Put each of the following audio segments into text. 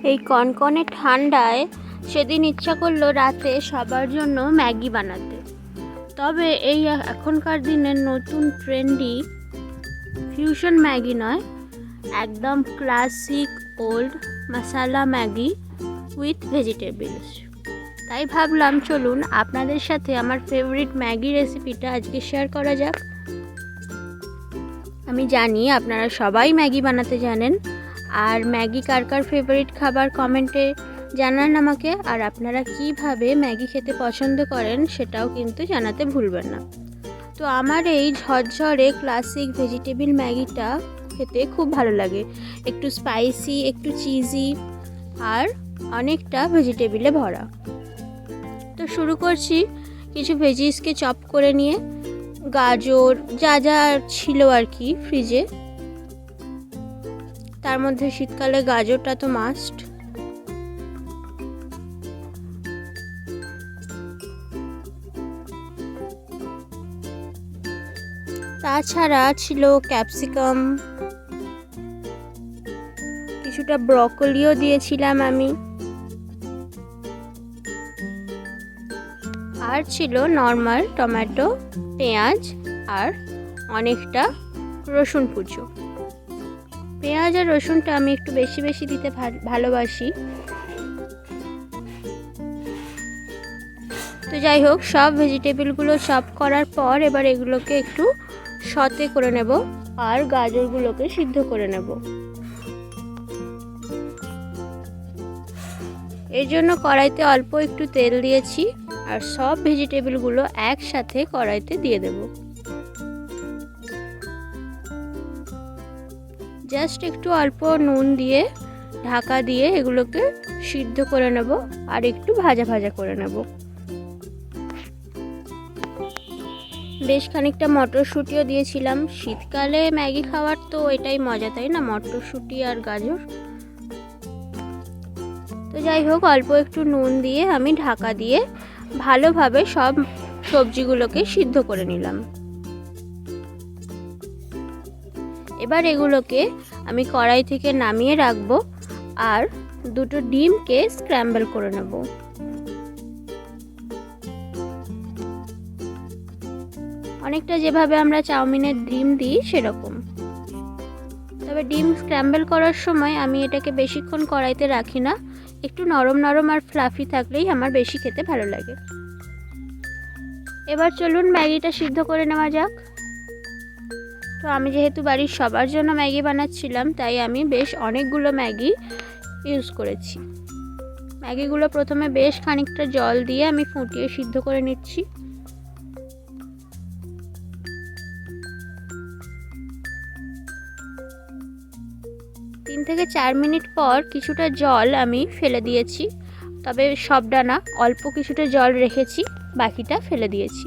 এই কনকনে ঠান্ডায় সেদিন ইচ্ছা করলো রাতে সবার জন্য ম্যাগি বানাতে। তবে এই এখনকার দিনের নতুন ট্রেন্ডি ফিউশন ম্যাগি নয়, একদম classic old masala Maggi with vegetables. তাই ভাবলাম চলুন আপনাদের সাথে আমার ফেভারিট ম্যাগি রেসিপিটা আজকে শেয়ার করা যাক। আমি জানি আপনারা সবাই ম্যাগি বানাতে জানেন, আর ম্যাগি কার কার ফেভারিট খাবার কমেন্টে জানান আমাকে। আর আপনারা কিভাবে ম্যাগি খেতে পছন্দ করেন সেটাও কিন্তু জানাতে ভুলবেন না। তো আমার এই ঝরঝরে ক্লাসিক ভেজিটেবল ম্যাগিটা খেতে খুব ভালো লাগে, একটু স্পাইসি, একটু চিজি আর অনেকটা ভেজিটেবলে ভরা। তো শুরু করছি কিছু ভেজিসকে চপ করে নিয়ে, গাজর যা যা ছিল আর কি ফ্রিজে, তার মধ্যে শীতকালে গাজরটা তো মাস্ট। তাছাড়া ছিল ক্যাপসিকাম, কিছুটা ব্রকলিও দিয়েছিলাম আমি, আর ছিল নর্মাল টমেটো, পেঁয়াজ আর অনেকটা রসুন কুচো। পেঁয়াজ আর রসুনটা আমি একটু বেশি বেশি দিতে ভালোবাসি। তো যাই হোক, সব ভেজিটেবলগুলো চপ করার পর এবার এগুলোকে একটু সতে করে নেব আর গাজরগুলোকে সিদ্ধ করে নেব। এর জন্য কড়াইতে অল্প একটু তেল দিয়েছি আর সব ভেজিটেবলগুলো একসাথে কড়াইতে দিয়ে দেব। জাস্ট একটু অল্প নুন দিয়ে ঢাকা দিয়ে এগুলোকে সিদ্ধ করে নেব আর একটু ভাজা ভাজা করে নেব। বেশ খানিকটা মটরশুঁটিও দিয়েছিলাম। শীতকালে ম্যাগি খাওয়ার তো এটাই মজা, তাই না? মটরশুঁটি আর গাজর। তো যাই হোক, অল্প একটু নুন দিয়ে আমি ঢাকা দিয়ে ভালোভাবে সব সবজিগুলোকে সিদ্ধ করে নিলাম। এবার এগুলোকে আমি কড়াই থেকে নামিয়ে রাখবো আর দুটো ডিমকে স্ক্র্যাম্বল করে নেব। অনেকটা যেভাবে আমরা চাউমিনের ডিম দিই সেরকম। তবে ডিম স্ক্র্যাম্বল করার সময় আমি এটাকে বেশিক্ষণ কড়াইতে রাখি না, একটু নরম নরম আর ফ্লাফি থাকলেই আমার বেশি খেতে ভালো লাগে। এবার চলুন ম্যাগিটা সিদ্ধ করে নেওয়া যাক। তো আমি যেহেতু বাড়ির সবার জন্য ম্যাগি বানাচ্ছিলাম, তাই আমি বেশ অনেকগুলো ম্যাগি ইউজ করেছি। ম্যাগিগুলো প্রথমে বেশ খানিকটা জল দিয়ে আমি ফুটিয়ে সিদ্ধ করে নিচ্ছি। তিন থেকে 4 মিনিট পর কিছুটা জল আমি ফেলে দিয়েছি, তবে সবটা না, অল্প কিছুটা জল রেখেছি, বাকিটা ফেলে দিয়েছি।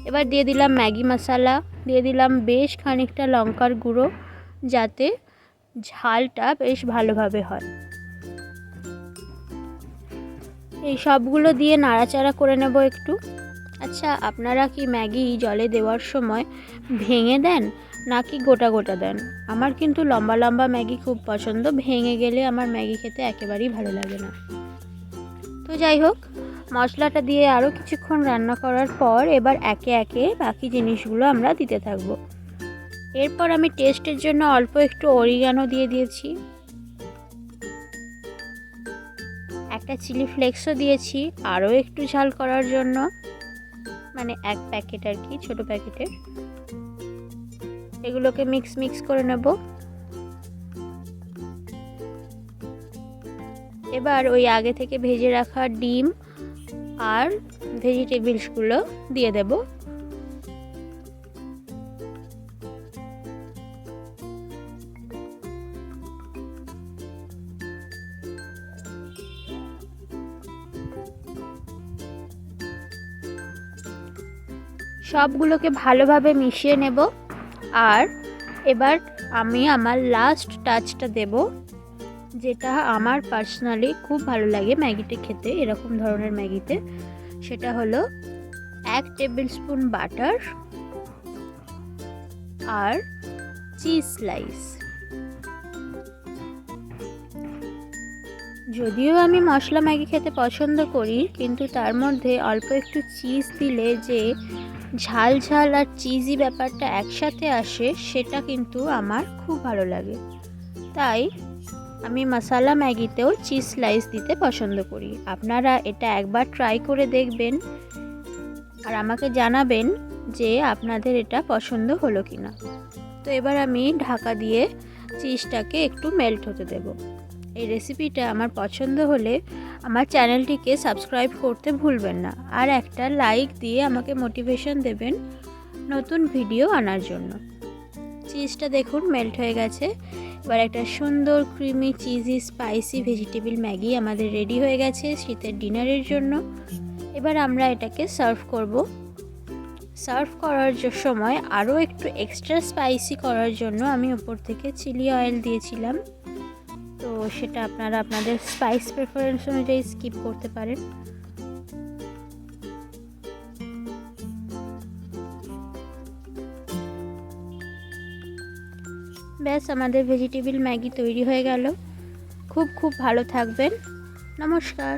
এবার দিয়ে দিলাম ম্যাগি মশলা, দিয়ে দিলাম বেশ খানিকটা লঙ্কার গুঁড়ো, যাতে ঝালটা বেশ ভালোভাবে হয়। এই সবগুলো দিয়ে নাড়াচাড়া করে নেব একটু। আচ্ছা, আপনারা কি ম্যাগি জলে দেওয়ার সময় ভেঙে দেন নাকি গোটা গোটা দেন? আমার কিন্তু লম্বা লম্বা ম্যাগি খুব পছন্দ, ভেঙে গেলে আমার ম্যাগি খেতে একেবারেই ভালো লাগে না। তো যাই হোক, মশলাটা দিয়ে আরও কিছুক্ষণ রান্না করার পর এবার একে একে বাকি জিনিসগুলো আমরা দিতে থাকব। এরপর আমি টেস্টের জন্য অল্প একটু অরিগানো দিয়ে দিয়েছি, একটা চিলি ফ্লেক্সও দিয়েছি আরও একটু ঝাল করার জন্য, মানে 1 প্যাকেট আর কি, ছোট প্যাকেটের। এগুলোকে মিক্স করে নেব। এবার ওই আগে থেকে ভেজে রাখা ডিম আর ভেজিটেবলসগুলো দিয়ে দেব। সবগুলোকে ভালোভাবে মিশিয়ে নেব। আর এবার আমি আমার লাস্ট টাচটা দেব, যেটা আমার পার্সোনালি খুব ভালো লাগে ম্যাগিতে খেতে, এরকম ধরনের ম্যাগিতে। সেটা হলো 1 টেবিল স্পুন বাটার আর চিজ স্লাইস। যদিও আমি মশলা ম্যাগি খেতে পছন্দ করি, কিন্তু তার মধ্যে অল্প একটু চিজ দিলে যে ঝাল ঝাল আর চিজি ব্যাপারটা একসাথে আসে, সেটা কিন্তু আমার খুব ভালো লাগে। তাই আমি মশলা ম্যাগিতেও চিজ স্লাইস দিতে পছন্দ করি। আপনারা এটা একবার ট্রাই করে দেখবেন আর আমাকে জানাবেন যে আপনাদের এটা পছন্দ হলো কি না। তো এবার আমি ঢাকা দিয়ে চিজটাকে একটু মেল্ট হতে দেব। এই রেসিপিটা আমার পছন্দ হলে আমার চ্যানেলটিকে সাবস্ক্রাইব করতে ভুলবেন না, আর একটা লাইক দিয়ে আমাকে মোটিভেশন দেবেন নতুন ভিডিও আনার জন্য। চিজটা দেখুন মেল্ট হয়ে গেছে। এবার একটা সুন্দর creamy cheesy spicy vegetable Maggi আমাদের রেডি হয়ে গেছে শীতের ডিনারের জন্য। এবার আমরা এটাকে সার্ভ করব। সার্ভ করার সময় আরও একটু এক্সট্রা স্পাইসি করার জন্য আমি উপর থেকে চিলি অয়েল দিয়েছিলাম। তো সেটা আপনারা আপনাদের স্পাইস প্রেফারেন্স অনুযায়ী স্কিপ করতে পারেন। ব্যাস, আমাদের ভেজিটেবল ম্যাগি তৈরি হয়ে গেল। খুব খুব ভালো থাকবেন। নমস্কার।